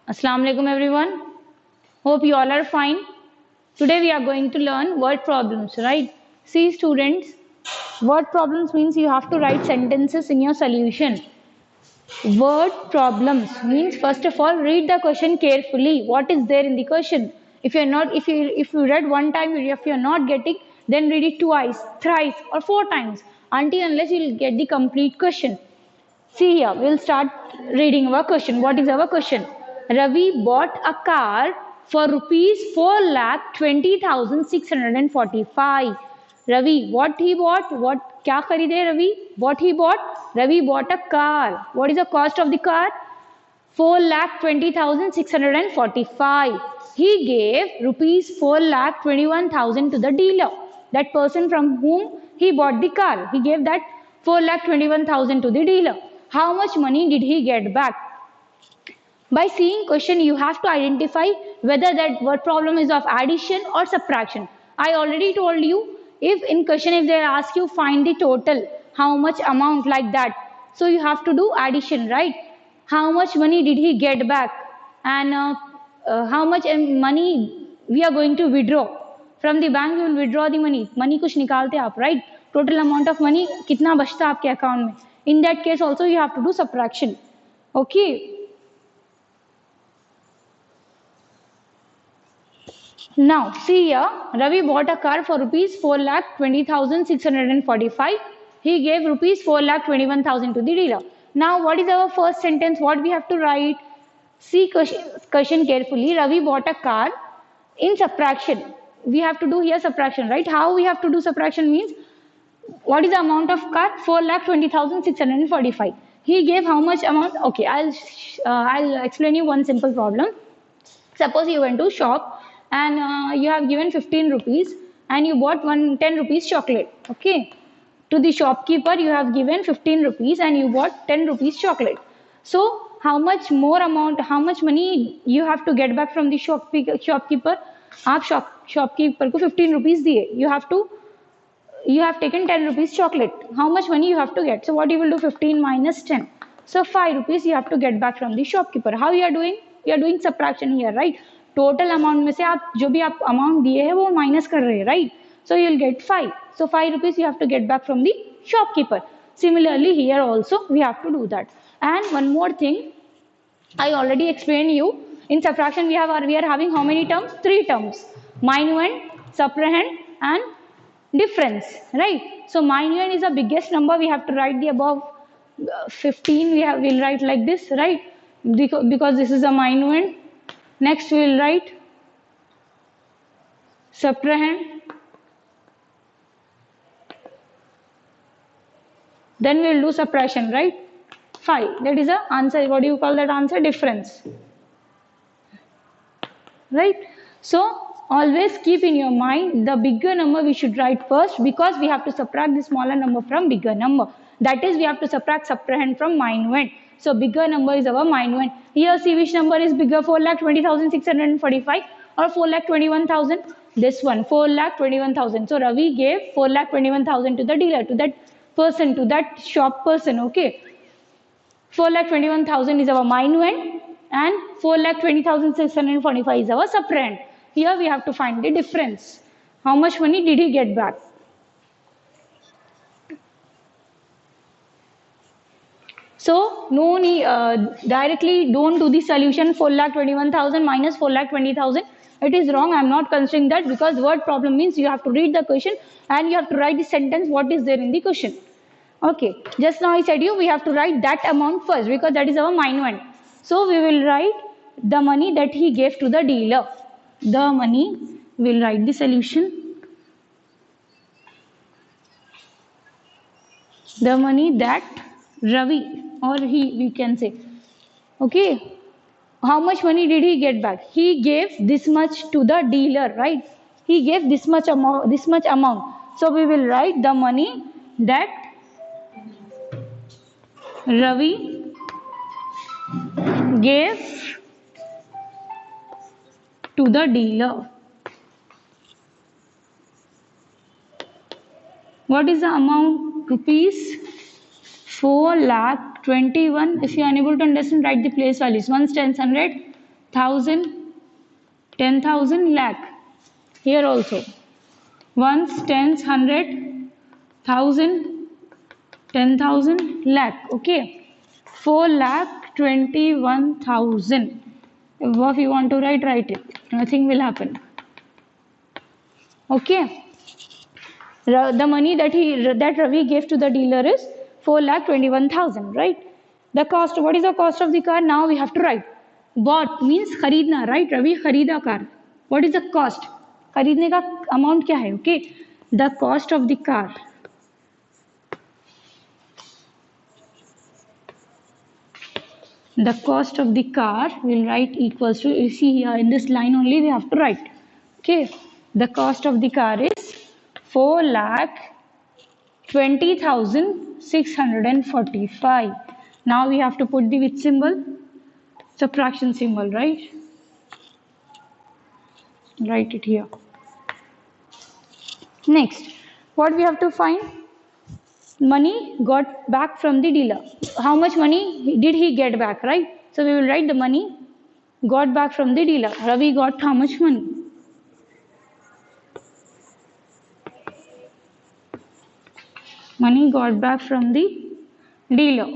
Assalamu alaikum everyone. Hope you all are fine. Today we are going to learn word problems, right? See students, word problems means you have to write sentences in your solution. Word problems means first of all read the question carefully. What is there in the question? If you read one time, if you are not getting, then read it twice, thrice, or four times until unless you will get the complete question. See here, we'll start reading our question. What is our question? Ravi bought a car for rupees 4,20,645. Ravi, what he bought? What क्या खरीदे Ravi? What he bought? Ravi bought a car. What is the cost of the car? 4,20,645. He gave rupees 4,21,000 to the dealer. That person from whom he bought the car. He gave that 4,21,000 to the dealer. How much money did he get back? By seeing question, you have to identify whether that word problem is of addition or subtraction. I already told you, if in question if they ask you find the total, how much amount like that. So you have to do addition, right? How much money did he get back? And how much money we are going to withdraw. From the bank, we will withdraw the money. Money कुछ निकालते आप, right? Total amount of money कितना बचता आपके account में. In that case also you have to do subtraction. Okay. Now see here, Ravi bought a car for rupees 4,20,645. He gave rupees 4,21,000 to the dealer. Now what is our first sentence? What we have to write? See question carefully. Ravi bought a car. In subtraction, we have to do here subtraction, right? How we have to do subtraction means, what is the amount of car? 4,20,645. He gave how much amount? Okay, I'll explain you one simple problem. Suppose you went to shop and you have given 15 rupees and you bought 10 rupees chocolate. Okay, to the shopkeeper you have given 15 rupees and you bought 10 rupees chocolate. So how much more amount, how much money you have to get back from the shopkeeper? आप shopkeeper को 15 rupees दिए. You have taken 10 rupees chocolate. How much money you have to get? So what you will do? 15 minus 10. So 5 rupees you have to get back from the shopkeeper. How you are doing? You are doing subtraction here, right? Total amount में से आप जो भी आप amount दिए हैं वो minus कर रहे हैं, right? So you will get 5. So 5 rupees you have to get back from the shopkeeper. Similarly here also we have to do that. And one more thing, I already explained you. In subtraction we are having how many terms? 3 terms: minuend, subtrahend, and difference, right? So minuend is the biggest number. We have to write the above 15. We'll write like this, right? Because this is a minuend. Next we will write subtrahend. Then we will do subtraction, right? 5. That is the answer. What do you call that answer? Difference. Right? So always keep in your mind the bigger number we should write first, because we have to subtract the smaller number from bigger number. That is, we have to subtrahend from minuend. So bigger number is our minuend. Here see which number is bigger, 4,20,645 or 4,21,000? This one, 4,21,000. So Ravi gave 4,21,000 to the dealer, to that person, to that shop person. Okay. 4,21,000 is our minuend and 4,20,645 is our subtrahend. Here we have to find the difference. How much money did he get back? So no need, directly don't do the solution 4,21,000 minus 4,20,000. It is wrong. I am not considering that, because word problem means you have to read the question and you have to write the sentence what is there in the question. Okay, just now I said you we have to write that amount first, because that is our minuend. So we will write the money that he gave to the dealer. The money, we will write the solution. The money that Ravi, or he, we can say. Okay, how much money did he get back? He gave this much to the dealer, right? He gave this much amount. So we will write the money that Ravi gave to the dealer. What is the amount? Rupees 4,21,000. If you are unable to understand, write the place values. 1 tens 100, 1000, 10,000, lakh. Here also ones, tens, 100, 1000, 10,000, lakh. Okay, 4,21,000. If you want to write it. Nothing will happen. Okay. The money that Ravi gave to the dealer is 4,21,000, right? The cost, what is the cost of the car? Now we have to write. Bought means खरीदना, right? Ravi खरीदा car. What is the cost? खरीदने का amount क्या है? Okay, the cost of the car. The cost of the car will write equals to, you see here in this line only we have to write. Okay, the cost of the car is 4,20,645. Now we have to put the which symbol? Subtraction symbol, right? Write it here. Next, what we have to find? Money got back from the dealer. How much money did he get back, right? So we will write the money got back from the dealer. Ravi got how much money? Money got back from the dealer.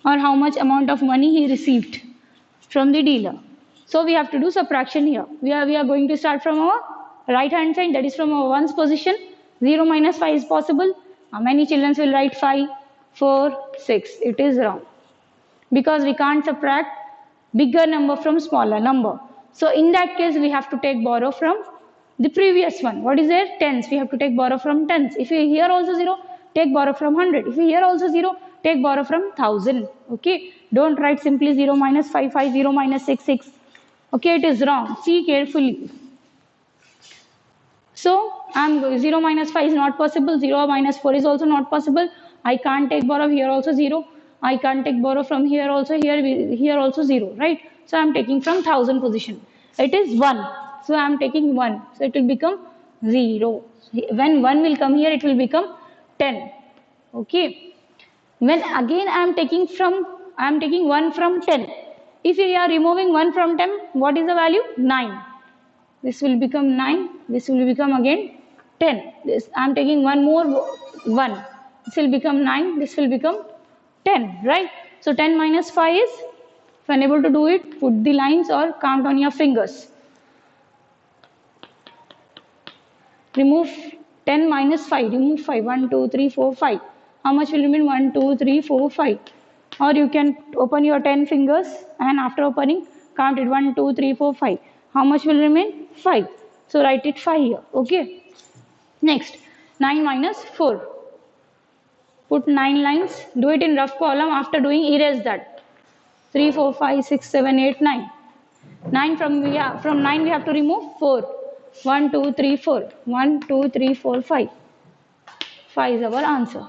Or how much amount of money he received from the dealer. So we have to do subtraction here. We are going to start from our right hand side, that is from our ones position. 0 minus 5 is possible. How many children will write 5, 4, 6? It is wrong. Because we can't subtract bigger number from smaller number. So in that case, we have to take borrow from the previous one. What is there? Tens. We have to take borrow from tens. If we here also 0, take borrow from 100. If we here also 0, take borrow from 1000. Okay. Don't write simply 0 minus 5, 5, 0 minus 6, 6. Okay, it is wrong. See carefully. So 0 minus 5 is not possible. 0 minus 4 is also not possible. I can't take borrow here also 0. I can't take borrow from here also. Here also 0, right? So I am taking from 1000 position. It is 1. So I am taking 1. So it will become 0. When 1 will come here, it will become 10. Okay. When again I am taking 1 from 10. If we are removing 1 from 10, what is the value? 9. This will become 9. This will become again 10. This I am taking one more 1. This will become 9. This will become 10, right? So 10 minus 5 is, if unable to do it, put the lines or count on your fingers. Remove 10 minus 5. Remove 5. 1, 2, 3, 4, 5. How much will remain? 1, 2, 3, 4, 5. Or you can open your 10 fingers and after opening, count it 1, 2, 3, 4, 5. How much will remain? 5. So write it 5 here. Okay. Next, 9 minus 4. Put 9 lines. Do it in rough column. After doing, erase that. 3, 4, 5, 6, 7, 8, 9. 9 from 9 we have to remove 4. 1, 2, 3, 4. 1, 2, 3, 4, 5. 5 is our answer.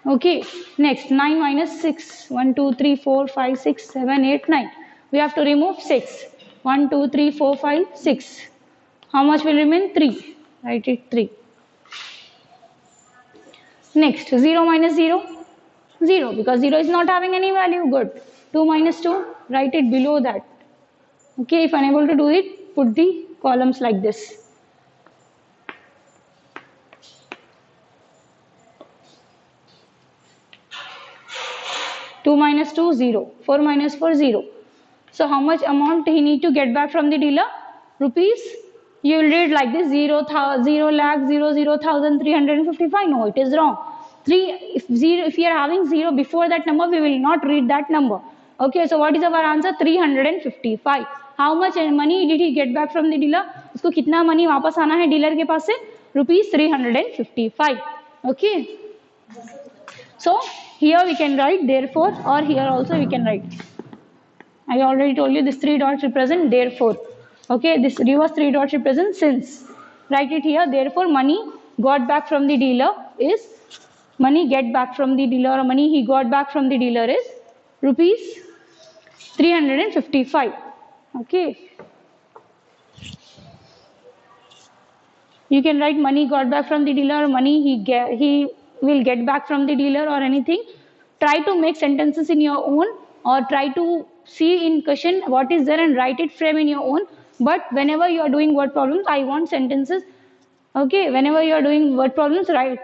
Okay, next 9 minus 6. 1, 2, 3, 4, 5, 6, 7, 8, 9. We have to remove 6. 1, 2, 3, 4, 5, 6. How much will remain? 3. Write it 3. Next, 0 minus 0. 0, because 0 is not having any value. Good. 2 minus 2. Write it below that. Okay, if unable to do it, put the columns like this. 2 minus 2, 0. 4 minus 4, 0. So how much amount he need to get back from the dealer? Rupees. You will read like this: 0 lakh 0,355. No, it is wrong. 3. If you are having 0 before that number, we will not read that number. Okay, so what is our answer? 355. How much money did he get back from the dealer? उसको कितना money वापस आना है dealer के पास से? Rupees 355. Okay. So here we can write therefore, or here also we can write. I already told you this 3 dots represent therefore. Okay, this reverse 3 dots represent since. Write it here. Therefore, money got back from the dealer is, money get back from the dealer, or money he got back from the dealer is rupees 355. Okay. You can write money got back from the dealer, or money he will get back from the dealer, or anything. Try to make sentences in your own, or try to see in question what is there and write it frame in your own. But whenever you are doing word problems, I want sentences. Okay, whenever you are doing word problems, write,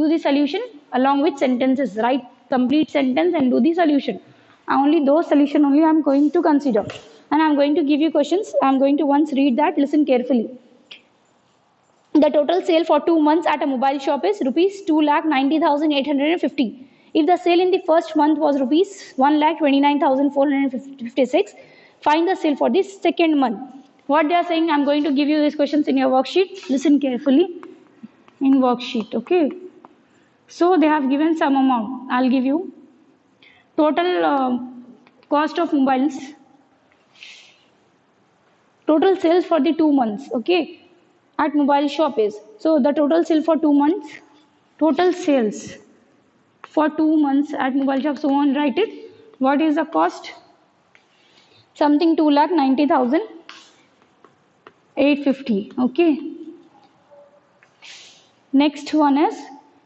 do the solution along with sentences. Write complete sentence and do the solution. Only those solution only I am going to consider. And I am going to give you questions. I am going to once read that. Listen carefully. The total sale for 2 months at a mobile shop is rupees 2,90,850. If the sale in the first month was rupees 1,29,456, find the sale for the second month. What they are saying, I am going to give you these questions in your worksheet. Listen carefully in worksheet. Okay. So they have given some amount. I'll give you total cost of mobiles. Total sales for the 2 months. Okay. At mobile shop is, so the total sale for 2 months, total sales for 2 months at mobile shop, so on, write it. What is the cost? Something 2,90,850. Okay. Next one is,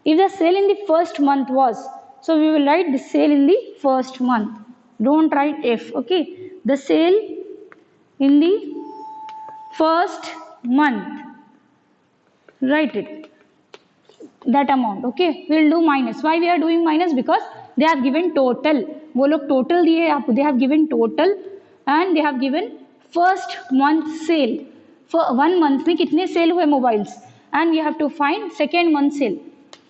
if the sale in the first month was, so we will write the sale in the first month. Don't write if. Okay. The sale in the first month. Write it, that amount. Okay, we will do minus. Why we are doing minus? Because they have given total. वो लोग total दिए आपको. They have given total and they have given first month sale. For 1 month में कितने sale हुए mobiles? And we have to find second month sale.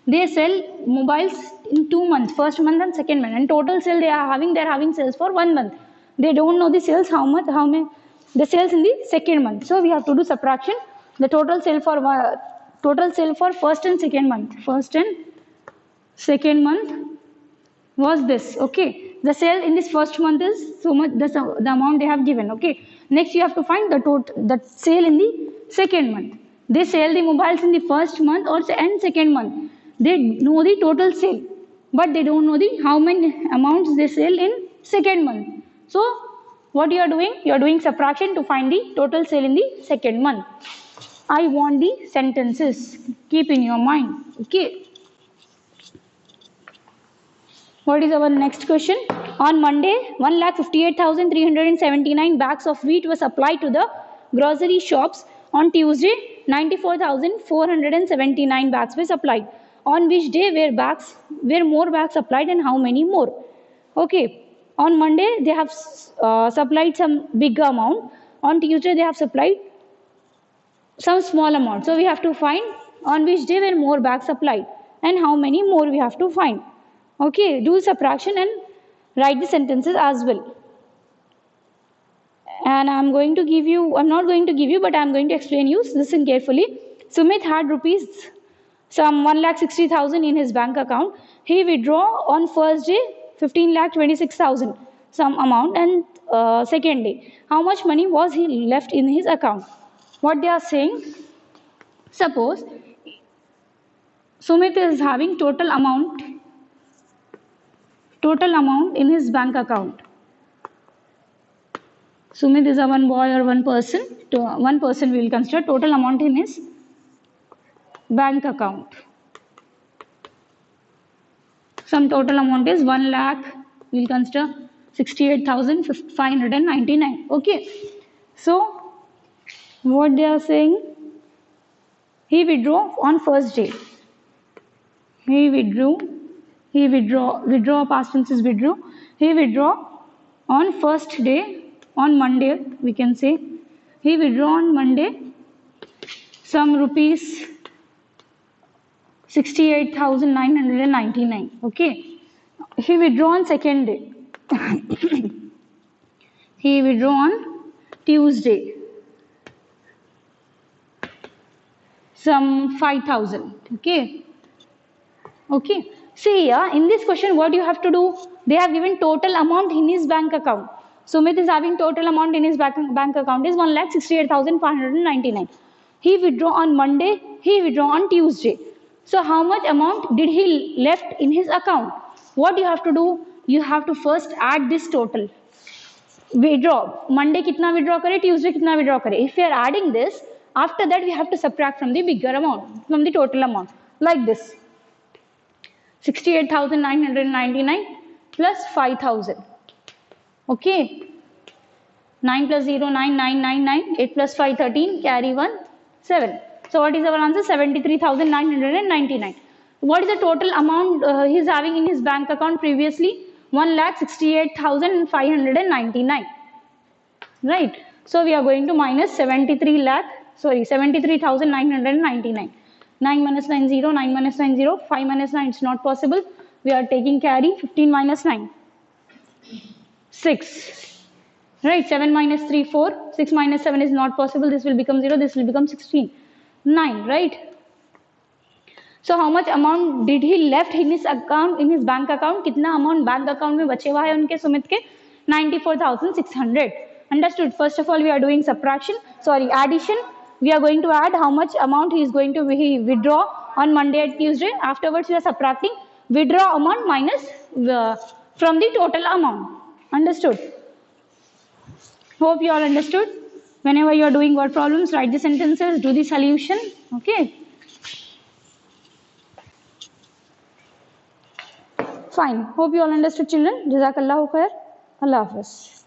They sell mobiles in 2 months, first month and second month. And total sale they are having sales for 1 month. They don't know the sales how many the sales in the second month. So we have to do subtraction. The total sale for first and second month. First and second month was this. Okay. The sale in this first month is so much, the amount they have given. Okay. Next you have to find the sale in the second month. They sell the mobiles in the first month and second month. They know the total sale, but they don't know the how many amounts they sell in second month. So what you are doing? You are doing subtraction to find the total sale in the second month. I want the sentences. Keep in your mind. Okay. What is our next question? On Monday, 1,58,379 bags of wheat were supplied to the grocery shops. On Tuesday, 94,479 bags were supplied. On which day were more bags supplied and how many more? Okay. On Monday, they have supplied some big amount. On Tuesday, they have supplied some small amount. So we have to find on which day were more bags supplied and how many more we have to find. Okay, do subtraction and write the sentences as well. And I'm not going to give you, but I'm going to explain you. Listen carefully. Sumit had rupees some 1,60,000 in his bank account. He withdraw on first day 15,26,000 some amount, and second day. How much money was he left in his account? What they are saying, suppose Sumit is having total amount in his bank account. Sumit is a one boy or one person. One person we will consider total amount in his bank account. Some total amount is 1 lakh. We will consider 68,599. Okay. So what they are saying, he withdraw on first day. Withdraw past tense is withdraw. He withdraw on first day, on Monday we can say. He withdraw on Monday some rupees 68,999. Okay. He withdraw on second day. He withdraw on Tuesday. Some 5,000. Okay. Okay. See here, in this question, what you have to do? They have given total amount in his bank account. Sumit is having total amount in his bank account is 1,68,599. He withdraw on Monday. He withdraw on Tuesday. So how much amount did he left in his account? What you have to do? You have to first add this total. Withdraw. Monday kitna withdraw करे, Tuesday kitna withdraw करे. If you are adding this, After that, we have to subtract from the bigger amount, from the total amount, like this. 68,999 plus 5,000. Okay. 9 plus 0, 9, 9, 9, 9, 8 plus 5, 13, carry 1, 7. So what is our answer? 73,999. What is the total amount he is having in his bank account previously? 1,68,599. Right. So we are going to minus 73,999. 9 minus 9, 0, 9 minus 9, 0, 5 minus 9, it's not possible. We are taking carry, 15 minus 9, 6. Right, 7 minus 3, 4, 6 minus 7 is not possible. This will become 0, this will become 16, 9, right? So how much amount did he left in his account, in his bank account? कितना amount bank account में बचे हुआ है उनके सुमित के? 94,600. Understood? First of all, we are doing addition. We are going to add how much amount he is going to withdraw on Monday and Tuesday. Afterwards, we are subtracting withdraw amount minus from the total amount. Understood? Hope you all understood. Whenever you are doing word problems, write the sentences, do the solution. Okay. Fine. Hope you all understood, children. Jazakallahu khair. Allah Hafiz.